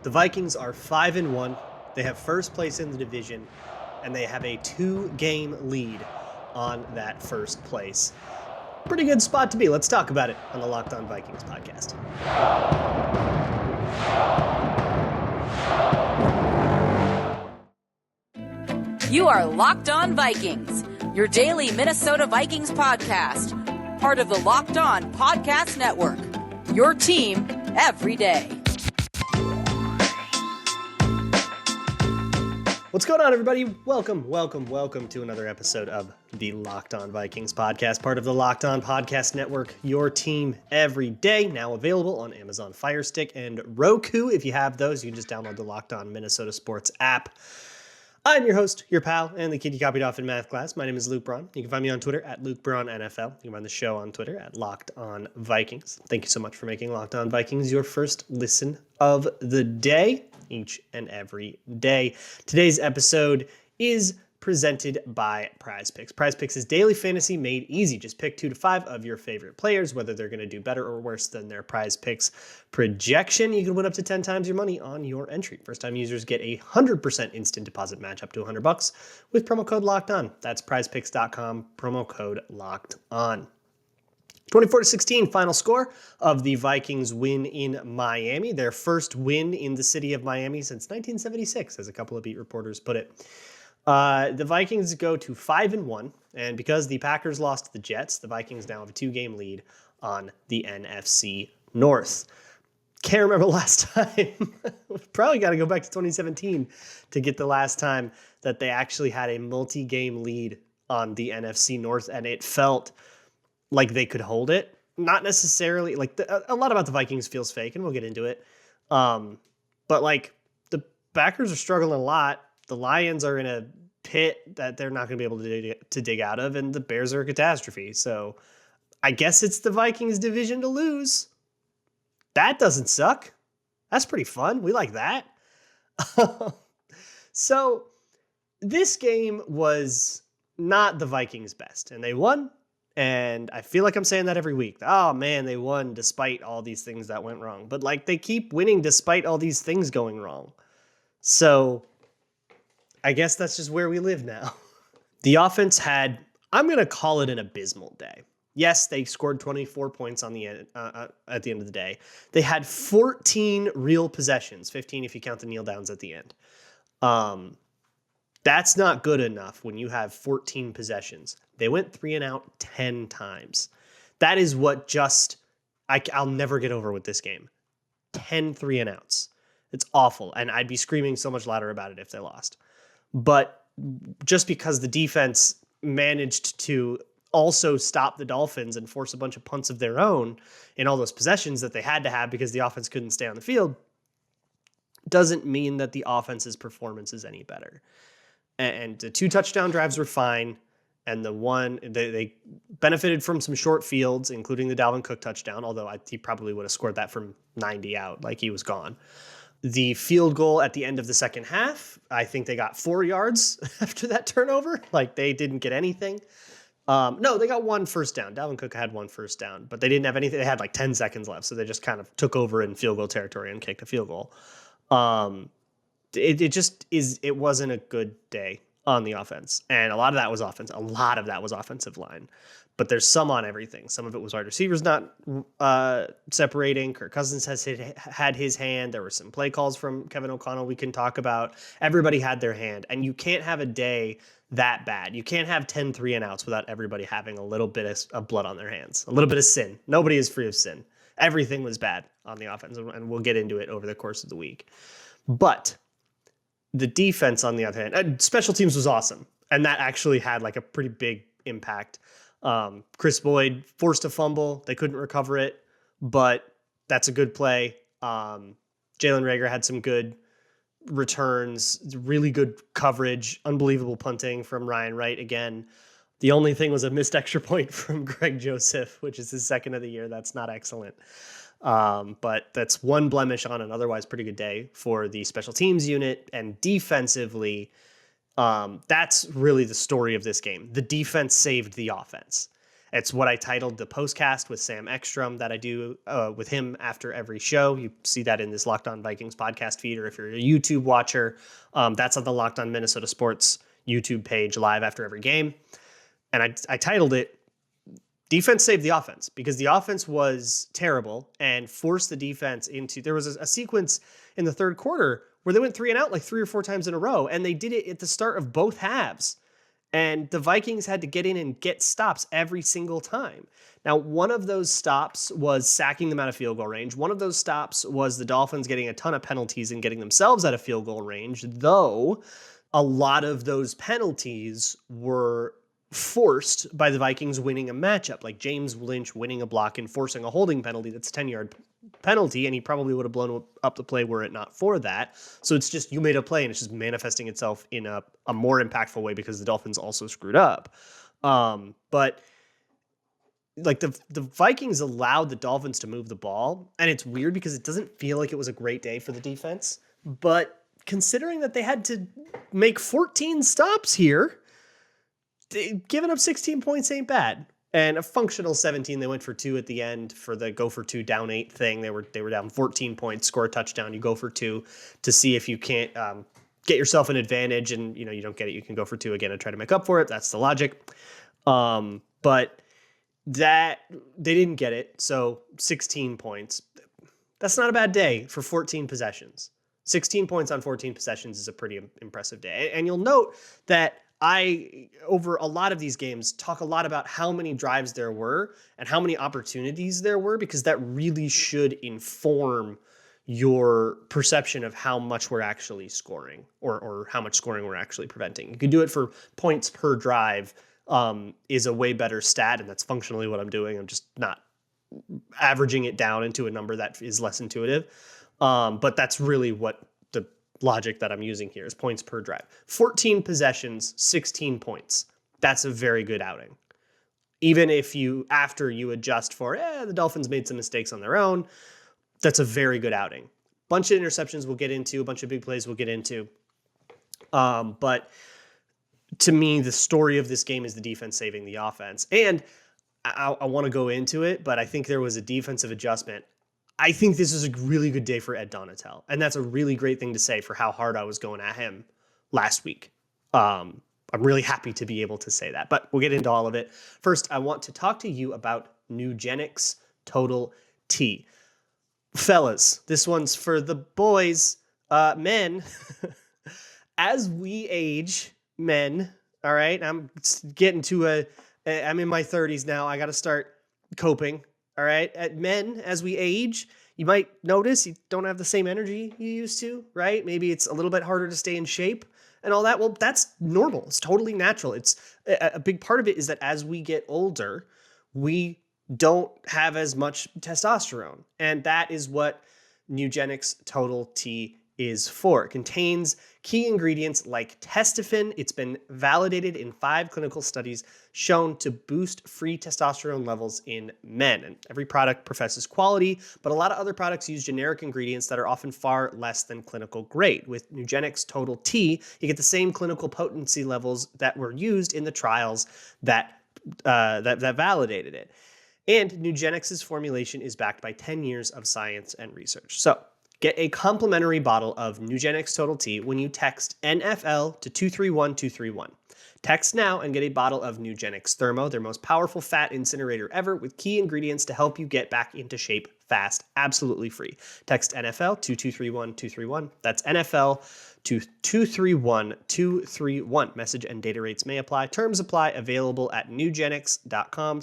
The Vikings are 5-1. They have first place in the division, and they have a 2-game lead on that first place. Pretty good spot to be. Let's talk about it on the Locked On Vikings podcast. You are Locked On Vikings, your daily Minnesota Vikings podcast, part of the Locked On Podcast Network, your team every day. What's going on, everybody? Welcome to another episode of the Locked On Vikings podcast, part of the Locked On Podcast Network, your team every day. Now available on Amazon Fire Stick and Roku. If you have those, you can just download the Locked On Minnesota Sports app. I'm your host, your pal, and the kid you copied off in math class. My name is Luke Braun. You can find me on Twitter at LukeBraunNFL. You can find the show on Twitter at Locked On Vikings. Thank you so much for making Locked On Vikings your first listen of the day, each and every day. Today's episode is presented by Prize Picks. Prize Picks is daily fantasy made easy. Just pick 2 to 5 of your favorite players, whether they're going to do better or worse than their Prize Picks projection. You can win up to 10 times your money on your entry. First-time users get a 100% instant deposit match up to $100 with promo code Locked On. That's prizepicks.com, promo code Locked On. 24-16 final score of the Vikings win in Miami. Their first win in the city of Miami since 1976, as a couple of beat reporters put it. The Vikings go to 5-1, and because the Packers lost to the Jets, the Vikings now have a 2-game lead on the NFC North. Can't remember the last time. Probably got to go back to 2017 to get the last time that they actually had a multi-game lead on the NFC North, and it felt like they could hold it. Not necessarily, like a lot about the Vikings feels fake, and we'll get into it. But like the Packers are struggling a lot. The Lions are in a pit that they're not going to be able to dig out of, and the Bears are a catastrophe. So I guess it's the Vikings division to lose. That doesn't suck. That's pretty fun. We like that. So this game was not the Vikings' best, and they won. And I feel like I'm saying that every week. Oh, man, they won despite all these things that went wrong. But, like, they keep winning despite all these things going wrong. So I guess that's just where we live now. The offense had, I'm going to call it an abysmal day. Yes, they scored 24 points on the end, at the end of the day. They had 14 real possessions, 15 if you count the kneel downs at the end. That's not good enough when you have 14 possessions. They went 3 and out 10 times. That is what I'll never get over with this game. 10 3 and outs. It's awful, and I'd be screaming so much louder about it if they lost. But just because the defense managed to also stop the Dolphins and force a bunch of punts of their own in all those possessions that they had to have because the offense couldn't stay on the field, doesn't mean that the offense's performance is any better. And the 2 touchdown drives were fine. And the one, they benefited from some short fields, including the Dalvin Cook touchdown, although he probably would have scored that from 90 out, like he was gone. The field goal at the end of the second half, I think they got 4 yards after that turnover. Like, they didn't get anything. No, they got 1 first down. Dalvin Cook had 1 first down, but they didn't have anything. They had like 10 seconds left, so they just kind of took over in field goal territory and kicked a field goal. It wasn't a good day on the offense. And a lot of that was offense. A lot of that was offensive line. But there's some on everything. Some of it was wide receivers not separating. Kirk Cousins had his hand. There were some play calls from Kevin O'Connell we can talk about. Everybody had their hand. And you can't have a day that bad. You can't have 10 3 and outs without everybody having a little bit of blood on their hands. A little bit of sin. Nobody is free of sin. Everything was bad on the offense. And we'll get into it over the course of the week. But the defense, on the other hand, special teams was awesome. And that actually had like a pretty big impact. Chris Boyd forced a fumble. They couldn't recover it, but that's a good play. Jalen Reagor had some good returns, really good coverage, unbelievable punting from Ryan Wright again. The only thing was a missed extra point from Greg Joseph, which is his second of the year. That's not excellent. But that's one blemish on an otherwise pretty good day for the special teams unit. And defensively, that's really the story of this game. The defense saved the offense. It's what I titled the postcast with Sam Ekstrom that I do with him after every show. You see that in this Locked On Vikings podcast feed, or if you're a YouTube watcher, that's on the Locked On Minnesota Sports YouTube page live after every game. And I titled it Defense Saved the Offense, because the offense was terrible and forced the defense into, there was a sequence in the third quarter where they went 3 and out like 3 or 4 times in a row. And they did it at the start of both halves. And the Vikings had to get in and get stops every single time. Now, one of those stops was sacking them out of field goal range. One of those stops was the Dolphins getting a ton of penalties and getting themselves out of field goal range, though a lot of those penalties were forced by the Vikings winning a matchup, like James Lynch winning a block and forcing a holding penalty that's a 10-yard penalty, and he probably would have blown up the play were it not for that. So it's just, you made a play and it's just manifesting itself in a more impactful way because the Dolphins also screwed up. But like the Vikings allowed the Dolphins to move the ball, and it's weird because it doesn't feel like it was a great day for the defense, but considering that they had to make 14 stops here, giving up 16 points ain't bad. And a functional 17, they went for 2 at the end for the go for 2 down 8 thing. They were down 14 points, score a touchdown, you go for 2 to see if you can't get yourself an advantage, and you don't get it, you can go for 2 again and try to make up for it. That's the logic. But that they didn't get it, so 16 points. That's not a bad day for 14 possessions. 16 points on 14 possessions is a pretty impressive day. And you'll note that I, over a lot of these games, talk a lot about how many drives there were and how many opportunities there were, because that really should inform your perception of how much we're actually scoring or how much scoring we're actually preventing. You can do it for points per drive, is a way better stat, and that's functionally what I'm doing. I'm just not averaging it down into a number that is less intuitive. But that's really what the logic that I'm using here is points per drive. 14 possessions, 16 points. That's a very good outing. Even if after you adjust for, the Dolphins made some mistakes on their own, that's a very good outing. Bunch of interceptions we'll get into, a bunch of big plays we'll get into. But to me, the story of this game is the defense saving the offense. And I want to go into it, but I think there was a defensive adjustment. I think this is a really good day for Ed Donatel, and that's a really great thing to say for how hard I was going at him last week. I'm really happy to be able to say that, but we'll get into all of it. First, I want to talk to you about Nugenix Total T. Fellas, this one's for the boys, men. As we age, men, all right, I'm getting to I'm in my 30s now. I got to start coping. All right. Men, as we age, you might notice you don't have the same energy you used to, right? Maybe it's a little bit harder to stay in shape and all that. Well, that's normal. It's totally natural. It's a big part of it is that as we get older, we don't have as much testosterone. And that is what Nugenix Total T is for. It contains key ingredients like testofen. It's been validated in 5 clinical studies shown to boost free testosterone levels in men. And every product professes quality, but a lot of other products use generic ingredients that are often far less than clinical grade. With Nugenix Total T, you get the same clinical potency levels that were used in the trials that validated it. And Nugenix's formulation is backed by 10 years of science and research. So get a complimentary bottle of Nugenix Total T when you text NFL to 231231. Text now and get a bottle of Nugenix Thermo, their most powerful fat incinerator ever, with key ingredients to help you get back into shape fast, absolutely free. Text NFL to 231231. That's NFL to 231231. Message and data rates may apply. Terms apply. Available at nugenix.com/.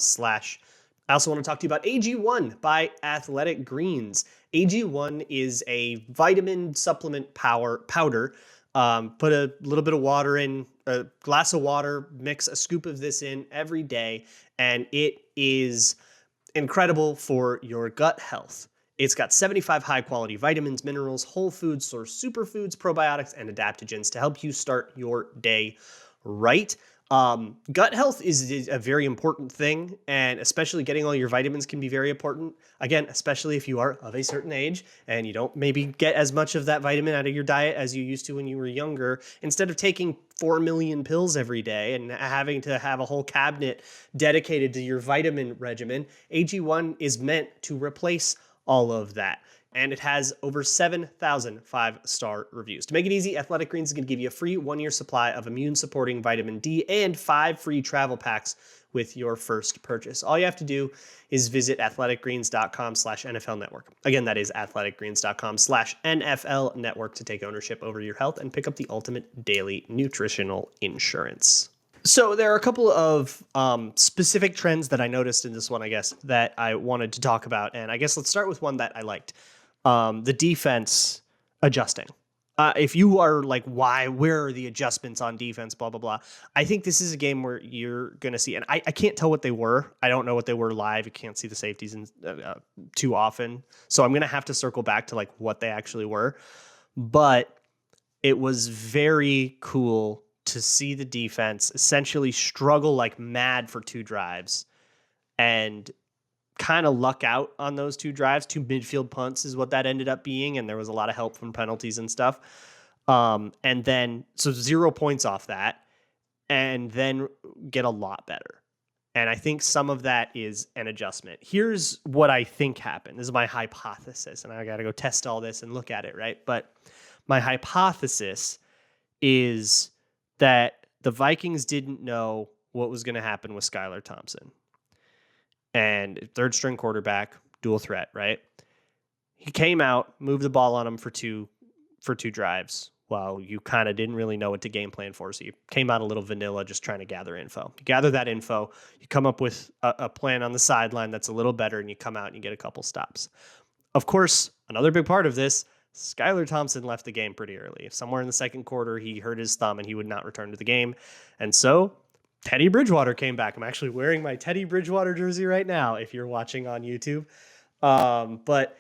I also want to talk to you about AG1 by Athletic Greens. AG1 is a vitamin supplement powder. Put a little bit of water in, a glass of water, mix a scoop of this in every day, and it is incredible for your gut health. It's got 75 high-quality vitamins, minerals, whole food source superfoods, probiotics, and adaptogens to help you start your day right. Gut health is a very important thing, and especially getting all your vitamins can be very important. Again, especially if you are of a certain age and you don't maybe get as much of that vitamin out of your diet as you used to when you were younger. Instead of taking 4 million pills every day and having to have a whole cabinet dedicated to your vitamin regimen, AG1 is meant to replace all of that. And it has over 7,000 5-star reviews. To make it easy, Athletic Greens is going to give you a free 1-year supply of immune-supporting vitamin D and 5 free travel packs with your first purchase. All you have to do is visit athleticgreens.com/NFL Network. Again, that is athleticgreens.com/NFL Network to take ownership over your health and pick up the ultimate daily nutritional insurance. So there are a couple of specific trends that I noticed in this one, I guess, that I wanted to talk about. And I guess let's start with one that I liked. The defense adjusting. If you are like, where are the adjustments on defense, blah, blah, blah. I think this is a game where you're going to see, and I can't tell what they were. I don't know what they were live. You can't see the safeties too often. So I'm going to have to circle back to like what they actually were. But it was very cool to see the defense essentially struggle like mad for 2 drives and kind of luck out on those 2 drives. 2 midfield punts is what that ended up being, and there was a lot of help from penalties and stuff. And then, so 0 points off that, and then get a lot better. And I think some of that is an adjustment. Here's what I think happened. This is my hypothesis, and I got to go test all this and look at it, right? But my hypothesis is that the Vikings didn't know what was going to happen with Skylar Thompson. And 3rd-string quarterback, dual threat, right? He came out, moved the ball on him for two drives while you kind of didn't really know what to game plan for. So you came out a little vanilla just trying to gather info. You gather that info, you come up with a plan on the sideline that's a little better, and you come out and you get a couple stops. Of course, another big part of this, Skylar Thompson left the game pretty early. Somewhere in the 2nd quarter, he hurt his thumb and he would not return to the game. And so Teddy Bridgewater came back. I'm actually wearing my Teddy Bridgewater jersey right now if you're watching on YouTube. But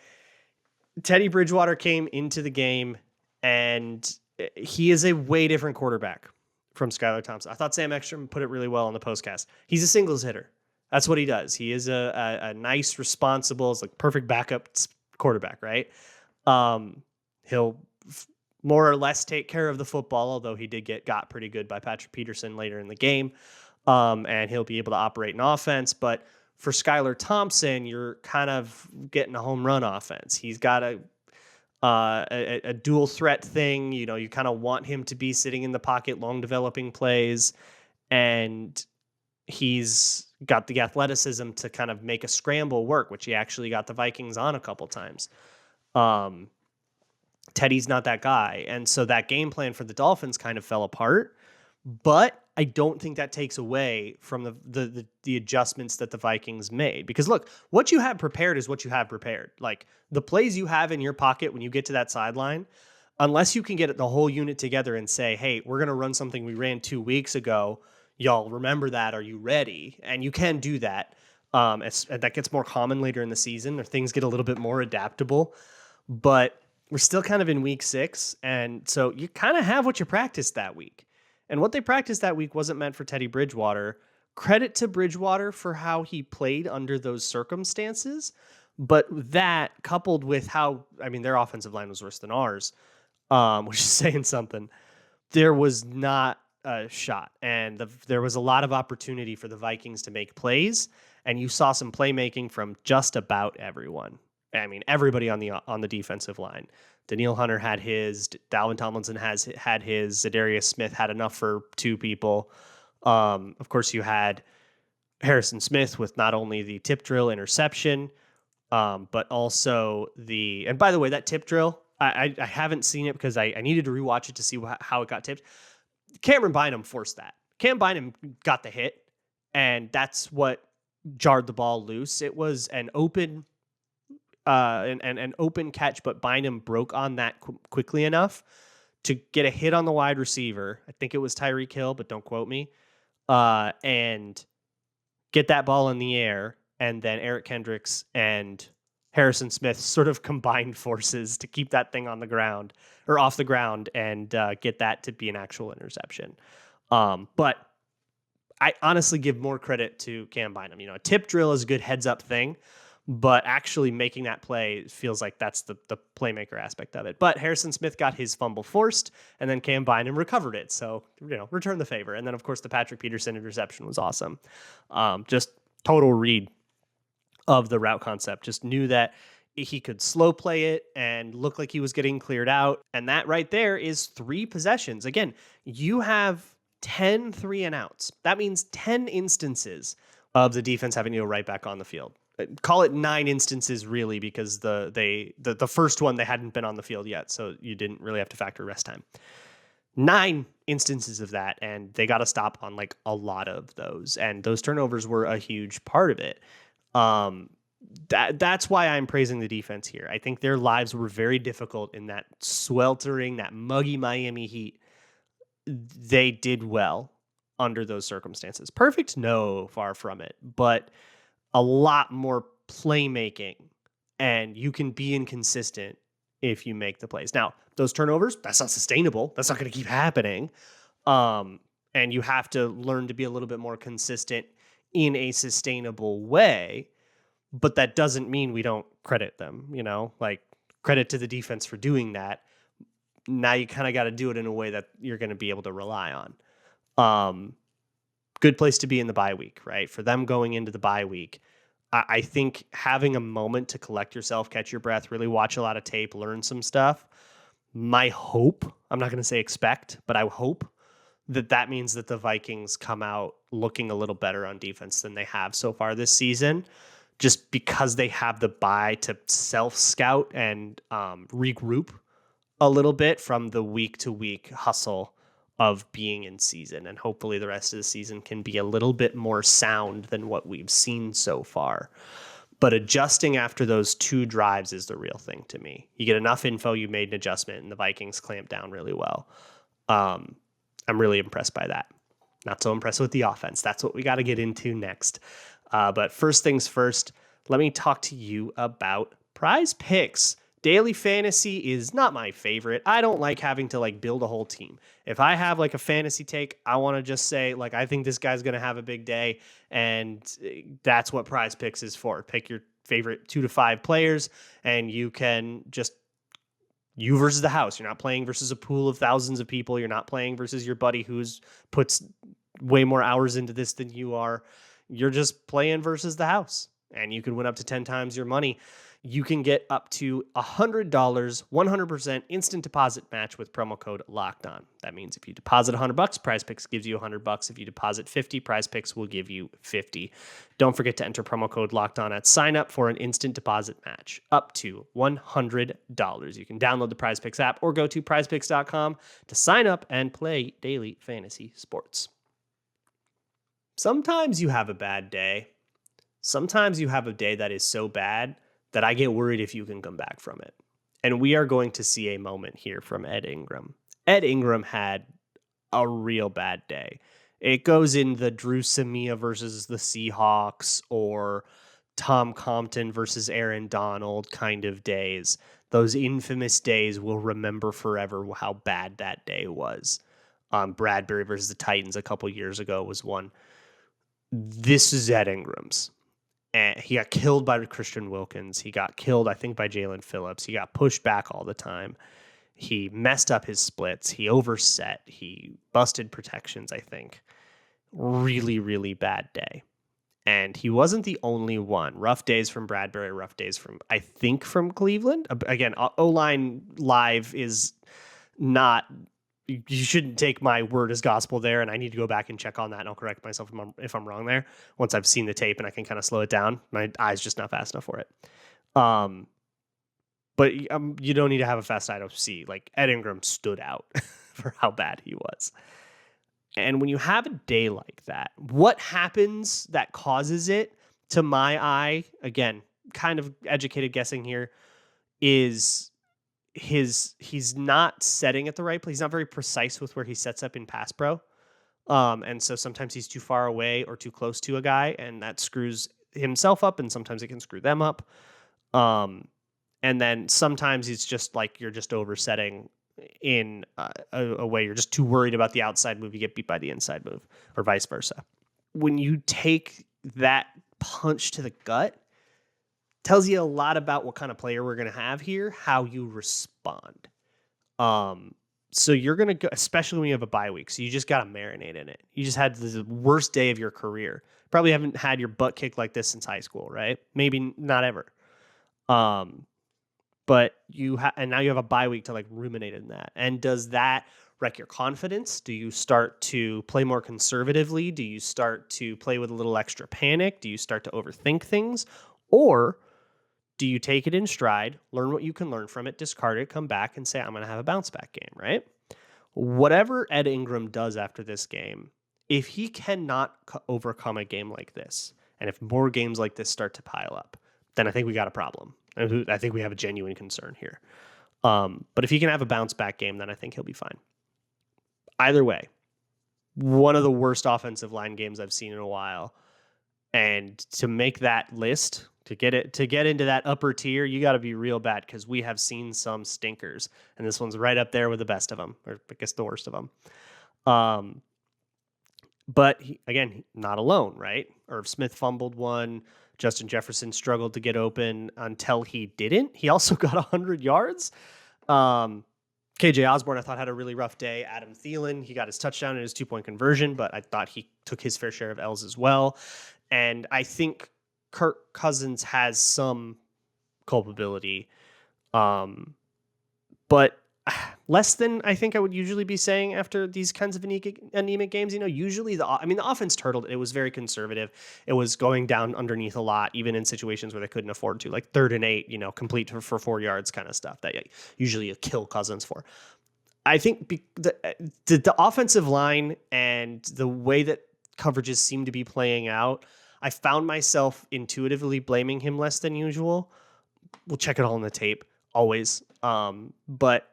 Teddy Bridgewater came into the game, and he is a way different quarterback from Skylar Thompson. I thought Sam Ekstrom put it really well on the postcast. He's a singles hitter. That's what he does. He is a nice, responsible, it's like perfect backup quarterback, right? He'll more or less take care of the football, although he did got pretty good by Patrick Peterson later in the game. And he'll be able to operate an offense. But for Skylar Thompson, you're kind of getting a home run offense. He's got a dual threat thing. You know, you kind of want him to be sitting in the pocket, long developing plays, and he's got the athleticism to kind of make a scramble work, which he actually got the Vikings on a couple times. Teddy's not that guy. And so that game plan for the Dolphins kind of fell apart, but I don't think that takes away from the adjustments that the Vikings made, because look, what you have prepared is what you have prepared. Like the plays you have in your pocket when you get to that sideline, unless you can get the whole unit together and say, hey, we're going to run something we ran 2 weeks ago. Y'all remember that? Are you ready? And you can do that. That gets more common later in the season, or things get a little bit more adaptable, but we're still kind of in week 6. And so you kind of have what you practiced that week. And what they practiced that week wasn't meant for Teddy Bridgewater. Credit to Bridgewater for how he played under those circumstances. But that coupled with how, I mean, their offensive line was worse than ours, which is saying something. There was not a shot. And there was a lot of opportunity for the Vikings to make plays. And you saw some playmaking from just about everyone. I mean, everybody on the defensive line. Daniil Hunter had his. Dalvin Tomlinson had his. Zadarius Smith had enough for 2 people. Of course, you had Harrison Smith with not only the tip drill interception, but also the. And by the way, that tip drill, I haven't seen it because I needed to rewatch it to see how it got tipped. Cameron Bynum forced that. Cam Bynum got the hit, and that's what jarred the ball loose. It was an open. An open catch, but Bynum broke on that quickly enough to get a hit on the wide receiver. I think it was Tyreek Hill, but don't quote me. And get that ball in the air, and then Eric Kendricks and Harrison Smith sort of combined forces to keep that thing on the ground or off the ground and get that to be an actual interception. But I honestly give more credit to Cam Bynum. A tip drill is a good heads up thing, but actually making that play feels like that's the playmaker aspect of it. But Harrison Smith got his fumble forced, and then Cam Bynum recovered it. So, return the favor. And then, of course, the Patrick Peterson interception was awesome. Just total read of the route concept. Just knew that he could slow play it and look like he was getting cleared out. And that right there is 3 possessions. Again, you have 10 3-and-outs. That means 10 instances of the defense having to go right back on the field. Call it 9 instances really, because the first one they hadn't been on the field yet, so you didn't really have to factor rest time. 9 instances of that, and they got to stop on like a lot of those, and those turnovers were a huge part of it. That's why I'm praising the defense here. I think their lives were very difficult in that sweltering, that muggy Miami heat. They did well under those circumstances. Perfect? No, far from it. But a lot more playmaking, and you can be inconsistent if you make the plays. Now, those turnovers, that's not sustainable. That's not going to keep happening. And you have to learn to be a little bit more consistent in a sustainable way. But that doesn't mean we don't credit them, like credit to the defense for doing that. Now you kind of got to do it in a way that you're going to be able to rely on. Good place to be in the bye week, right? For them going into the bye week, I think having a moment to collect yourself, catch your breath, really watch a lot of tape, learn some stuff. My hope, I'm not going to say expect, but I hope that means that the Vikings come out looking a little better on defense than they have so far this season, just because they have the bye to self-scout and regroup a little bit from the week-to-week hustle of being in season. And hopefully the rest of the season can be a little bit more sound than what we've seen so far. But adjusting after those 2 drives is the real thing to me. You get enough info, you made an adjustment, and the Vikings clamped down really well. I'm really impressed by that. Not so impressed with the offense. That's what we got to get into next. But first things first, let me talk to you about Prize Picks. Daily fantasy is not my favorite. I don't like having to build a whole team. If I have a fantasy take, I want to just say I think this guy's going to have a big day, and that's what Prize Picks is for. Pick your favorite 2 to 5 players, and you can just you versus the house. You're not playing versus a pool of thousands of people. You're not playing versus your buddy who's puts way more hours into this than you are. You're just playing versus the house, and you can win up to 10 times your money. You can get up to $100, 100% instant deposit match with promo code LOCKEDON. That means if you deposit $100, Prize Picks gives you $100. If you deposit 50, Prize Picks will give you 50. Don't forget to enter promo code LOCKEDON at sign up for an instant deposit match up to $100. You can download the Prize Picks app or go to prizepicks.com to sign up and play daily fantasy sports. Sometimes you have a bad day. Sometimes you have a day that is so bad that I get worried if you can come back from it. And we are going to see a moment here from Ed Ingram. Ed Ingram had a real bad day. It goes in the Drew Samia versus the Seahawks or Tom Compton versus Aaron Donald kind of days. Those infamous days we'll remember forever how bad that day was. Bradbury versus the Titans a couple years ago was one. This is Ed Ingram's. And he got killed by Christian Wilkins. He got killed, I think, by Jalen Phillips. He got pushed back all the time. He messed up his splits. He overset. He busted protections, I think. Really, really bad day. And he wasn't the only one. Rough days from Bradbury, rough days from Cleveland. Again, O-line live is not... You shouldn't take my word as gospel there, and I need to go back and check on that, and I'll correct myself if I'm wrong there. Once I've seen the tape and I can kind of slow it down, my eye's just not fast enough for it. But you don't need to have a fast eye to see. Ed Ingram stood out for how bad he was. And when you have a day like that, what happens that causes it, to my eye, again, kind of educated guessing here, is he's not setting at the right place. He's not very precise with where he sets up in pass pro. And so sometimes he's too far away or too close to a guy, and that screws himself up, and sometimes it can screw them up. And then sometimes it's just you're just oversetting in a way you're just too worried about the outside move. You get beat by the inside move, or vice versa. when you take that punch to the gut, tells you a lot about what kind of player we're going to have here, how you respond. So you're going to go, especially when you have a bye week. So you just got to marinate in it. You just had the worst day of your career. Probably haven't had your butt kicked like this since high school, right? Maybe not ever. But and now you have a bye week to like ruminate in that. And does that wreck your confidence? Do you start to play more conservatively? Do you start to play with a little extra panic? Do you start to overthink things? Or do you take it in stride, learn what you can learn from it, discard it, come back and say, I'm going to have a bounce back game, right? Whatever Ed Ingram does after this game, if he cannot overcome a game like this, and if more games like this start to pile up, then I think we got a problem. I think we have a genuine concern here. But if he can have a bounce back game, then I think he'll be fine. Either way, one of the worst offensive line games I've seen in a while. And to make that list, to get into that upper tier, you got to be real bad because we have seen some stinkers, and this one's right up there with the best of them, or I guess the worst of them. But again, not alone, right? Irv Smith fumbled one. Justin Jefferson struggled to get open until he didn't. He also got 100 yards. KJ Osborne, I thought, had a really rough day. Adam Thielen, he got his touchdown and his 2-point conversion, but I thought he took his fair share of L's as well. And I think Kirk Cousins has some culpability, but less than I think I would usually be saying after these kinds of anemic games. Usually the offense turtled. It was very conservative. It was going down underneath a lot, even in situations where they couldn't afford to, like 3rd and 8, complete for 4 yards kind of stuff that usually you kill Cousins for. I think the offensive line and the way that coverages seem to be playing out, I found myself intuitively blaming him less than usual. We'll check it all on the tape, always. But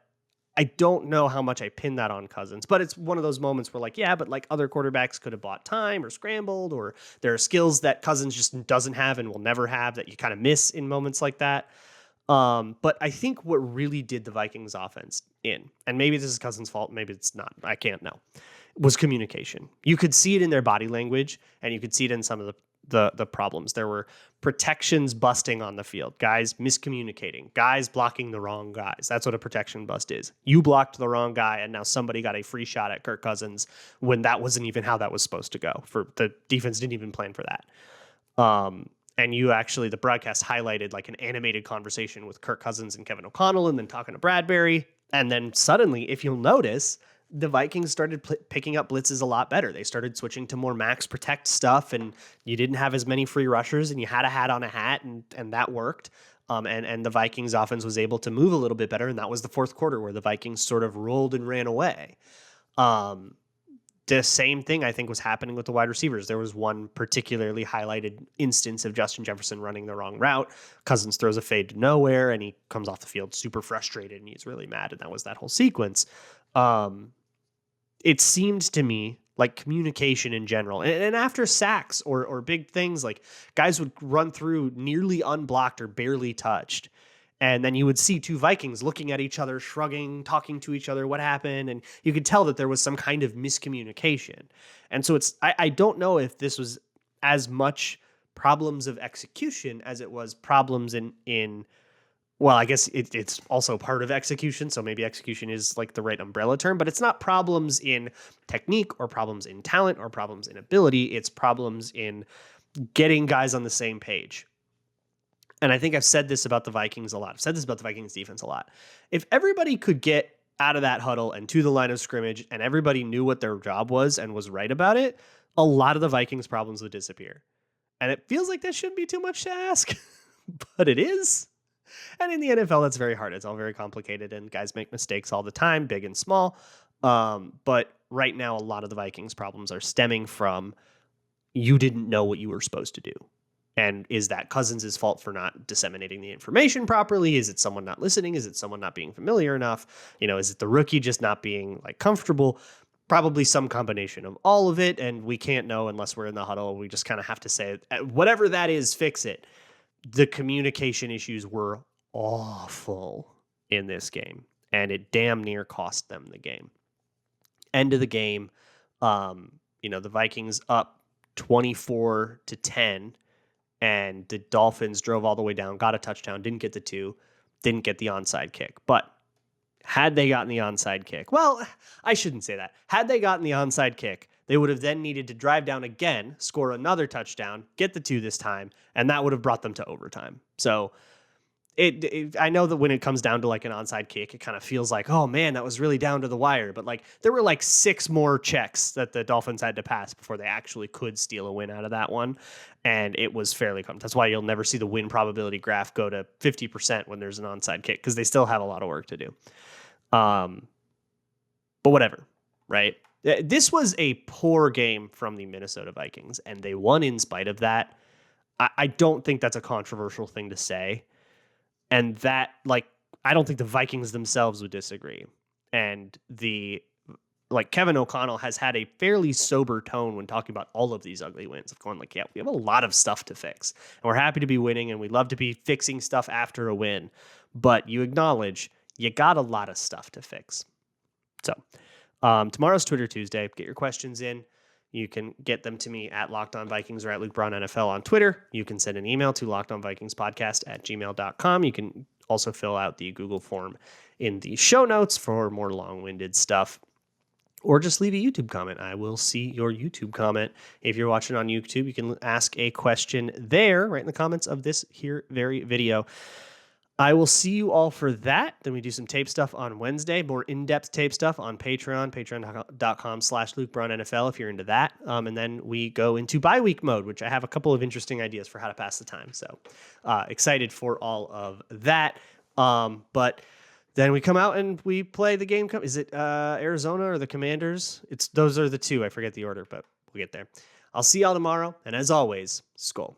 I don't know how much I pin that on Cousins, but it's one of those moments where but other quarterbacks could have bought time or scrambled, or there are skills that Cousins just doesn't have and will never have that you kind of miss in moments like that. But I think what really did the Vikings offense in, and maybe this is Cousins' fault, maybe it's not, I can't know, was communication. You could see it in their body language, and you could see it in some of the problems. There were protections busting on the field, guys miscommunicating, guys blocking the wrong guys. That's what a protection bust is. You blocked the wrong guy, and now somebody got a free shot at Kirk Cousins when that wasn't even how that was supposed to go. For the defense didn't even plan for that. And the broadcast highlighted like an animated conversation with Kirk Cousins and Kevin O'Connell, and then talking to Bradbury. And then suddenly, if you'll notice, the Vikings started picking up blitzes a lot better. They started switching to more max protect stuff, and you didn't have as many free rushers, and you had a hat on a hat, and that worked. And the Vikings offense was able to move a little bit better, and that was the fourth quarter where the Vikings sort of rolled and ran away. The same thing, I think, was happening with the wide receivers. There was one particularly highlighted instance of Justin Jefferson running the wrong route. Cousins throws a fade to nowhere, and he comes off the field super frustrated, and he's really mad, and that was that whole sequence. It seemed to me like communication in general, and after sacks or big things, like guys would run through nearly unblocked or barely touched. And then you would see two Vikings looking at each other, shrugging, talking to each other, what happened? And you could tell that there was some kind of miscommunication. And so I don't know if this was as much problems of execution as it was problems in well, I guess it's also part of execution. So maybe execution is like the right umbrella term, but it's not problems in technique or problems in talent or problems in ability. It's problems in getting guys on the same page. And I think I've said this about the Vikings a lot. I've said this about the Vikings defense a lot. If everybody could get out of that huddle and to the line of scrimmage, and everybody knew what their job was and was right about it, a lot of the Vikings problems would disappear. And it feels like that shouldn't be too much to ask, but it is. And in the NFL, that's very hard. It's all very complicated, and guys make mistakes all the time, big and small. But right now, a lot of the Vikings problems are stemming from you didn't know what you were supposed to do. And is that Cousins' fault for not disseminating the information properly? Is it someone not listening? Is it someone not being familiar enough? Is it the rookie just not being like comfortable? Probably some combination of all of it. And we can't know unless we're in the huddle. We just kind of have to say, whatever that is, fix it. The communication issues were awful in this game, and it damn near cost them the game. End of the game, the Vikings up 24-10, and the Dolphins drove all the way down, got a touchdown, didn't get the 2, didn't get the onside kick. But had they gotten the onside kick, well, I shouldn't say that. Had they gotten the onside kick, they would have then needed to drive down again, score another touchdown, get the 2 this time, and that would have brought them to overtime. So I know that when it comes down to like an onside kick, it kind of feels like, oh man, that was really down to the wire. But like there were like 6 more checks that the Dolphins had to pass before they actually could steal a win out of that one. And it was fairly common. That's why you'll never see the win probability graph go to 50% when there's an onside kick, because they still have a lot of work to do. But whatever, right? This was a poor game from the Minnesota Vikings, and they won in spite of that. I don't think that's a controversial thing to say. And that, like, I don't think the Vikings themselves would disagree. And Kevin O'Connell has had a fairly sober tone when talking about all of these ugly wins, of going like, yeah, we have a lot of stuff to fix. And we're happy to be winning, and we love to be fixing stuff after a win. But you acknowledge you got a lot of stuff to fix. So tomorrow's Twitter Tuesday. Get your questions in. You can get them to me at Locked On Vikings or at Luke Braun NFL on Twitter. You can send an email to lockedonvikingspodcast@gmail.com. You can also fill out the Google form in the show notes for more long-winded stuff. Or just leave a YouTube comment. I will see your YouTube comment. If you're watching on YouTube, you can ask a question there, right in the comments of this here very video. I will see you all for that. Then we do some tape stuff on Wednesday, more in-depth tape stuff on Patreon, patreon.com/Luke Braun NFL if you're into that. And then we go into bye week mode, which I have a couple of interesting ideas for how to pass the time. So excited for all of that. But then we come out and we play the game. Is it Arizona or the Commanders? Those are the 2. I forget the order, but we'll get there. I'll see y'all tomorrow. And as always, Skol.